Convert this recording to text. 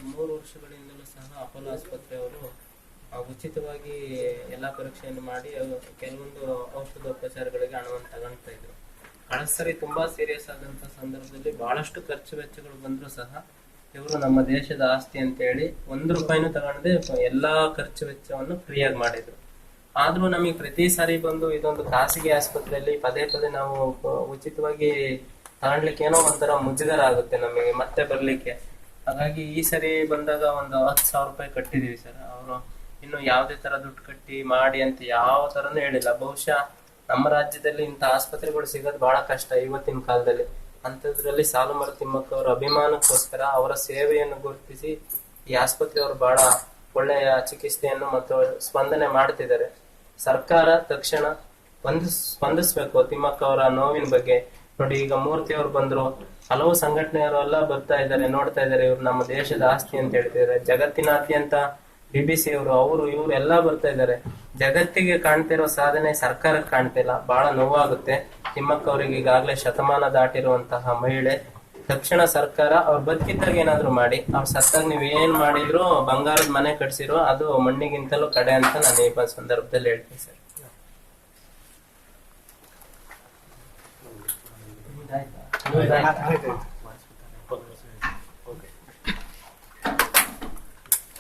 3 ವರ್ಷಗಳಿಂದಲೂ ಸಹ ಅಪೋಲೋ ಆಸ್ಪತ್ರೆಯವರು ಉಚಿತವಾಗಿ ಎಲ್ಲಾ ಪರೀಕ್ಷೆಯನ್ನು ಮಾಡಿ ಕೆಲವೊಂದು ಔಷಧೋಪಚಾರಗಳಿಗೆ ಹಣವನ್ನು ತಗೊಳ್ತಾ ಇದ್ರು. ಕಳೆದ ಸರಿ ತುಂಬಾ ಸೀರಿಯಸ್ ಆದಂತ ಸಂದರ್ಭದಲ್ಲಿ ಬಹಳಷ್ಟು ಖರ್ಚು ವೆಚ್ಚಗಳು ಬಂದ್ರು ಸಹ ಇವರು ನಮ್ಮ ದೇಶದ ಆಸ್ತಿ ಅಂತ ಹೇಳಿ 1 ರೂಪಾಯಿನೂ ತಗೊಂಡೆ ಎಲ್ಲಾ ಖರ್ಚು ವೆಚ್ಚವನ್ನು ಫ್ರೀಯಾಗಿ ಮಾಡಿದ್ರು. ಆದ್ರೂ ನಮಗೆ ಪ್ರತಿ ಸಾರಿ ಬಂದು ಇದೊಂದು ಖಾಸಗಿ ಆಸ್ಪತ್ರೆಯಲ್ಲಿ ಪದೇ ಪದೇ ನಾವು ಉಚಿತವಾಗಿ ತಗೊಳ್ಲಿಕ್ಕೆ ಏನೋ ಒಂಥರ ಮುಜುಗರ ಆಗುತ್ತೆ ನಮಗೆ ಮತ್ತೆ ಬರ್ಲಿಕ್ಕೆ. ಹಾಗಾಗಿ ಈ ಸರಿ ಬಂದಾಗ ಒಂದು 10,000 ರೂಪಾಯಿ ಕಟ್ಟಿದೀವಿ ಸರ್. ಅವರು ಇನ್ನು ಯಾವುದೇ ತರ ದುಡ್ಡು ಕಟ್ಟಿ ಮಾಡಿ ಅಂತ ಯಾವ ತರನು ಹೇಳಿಲ್ಲ. ಬಹುಶಃ ನಮ್ಮ ರಾಜ್ಯದಲ್ಲಿ ಇಂತ ಆಸ್ಪತ್ರೆಗಳು ಸಿಗೋದು ಬಹಳ ಕಷ್ಟ ಇವತ್ತಿನ ಕಾಲದಲ್ಲಿ. ಅಂತದ್ರಲ್ಲಿ ಸಾಲುಮರ ತಿಮ್ಮಕ್ಕ ಅವರ ಅಭಿಮಾನಕ್ಕೋಸ್ಕರ ಅವರ ಸೇವೆಯನ್ನು ಗುರುತಿಸಿ ಈ ಆಸ್ಪತ್ರೆಯವರು ಬಹಳ ಒಳ್ಳೆಯ ಚಿಕಿತ್ಸೆಯನ್ನು ಮತ್ತು ಸ್ಪಂದನೆ ಮಾಡ್ತಿದ್ದಾರೆ. ಸರ್ಕಾರ ತಕ್ಷಣ ಸ್ಪಂದಿಸ್ಬೇಕು ತಿಮ್ಮಕ್ಕ ಅವರ ನೋವಿನ ಬಗ್ಗೆ. ನೋಡಿ, ಈಗ ಮೂರ್ತಿ ಅವರು ಬಂದ್ರು, ಹಲವು ಸಂಘಟನೆಯವರು ಎಲ್ಲ ಬರ್ತಾ ಇದ್ದಾರೆ, ನೋಡ್ತಾ ಇದ್ದಾರೆ. ಇವ್ರು ನಮ್ಮ ದೇಶದ ಆಸ್ತಿ ಅಂತ ಹೇಳ್ತಿದ್ದಾರೆ. ಜಗತ್ತಿನಾದ್ಯಂತ BBC ಅವರು ಇವ್ರು ಎಲ್ಲಾ ಬರ್ತಾ ಇದ್ದಾರೆ. ಜಗತ್ತಿಗೆ ಕಾಣ್ತಿರೋ ಸಾಧನೆ ಸರ್ಕಾರಕ್ಕೆ ಕಾಣ್ತಿಲ್ಲ. ಬಹಳ ನೋವಾಗುತ್ತೆ. ತಿಮ್ಮಕ್ಕ ಅವರಿಗೆ ಈಗಾಗಲೇ ಶತಮಾನ ದಾಟಿರುವಂತಹ ಮಹಿಳೆ. ತಕ್ಷಣ ಸರ್ಕಾರ ಅವ್ರು ಬದುಕಿದ್ದಾಗ ಏನಾದ್ರು ಮಾಡಿ, ಅವ್ರು ಸತ್ತಾಗ ನೀವ್ ಏನ್ ಮಾಡಿದ್ರು ಬಂಗಾರದ ಮನೆ ಕಟ್ಸಿರೋ ಅದು ಮಣ್ಣಿಗಿಂತಲೂ ಕಡೆ ಅಂತ ನಾನು ಈ ಸಂದರ್ಭದಲ್ಲಿ ಹೇಳ್ತೀನಿ ಸರ್. ಆಯ್ತಾ?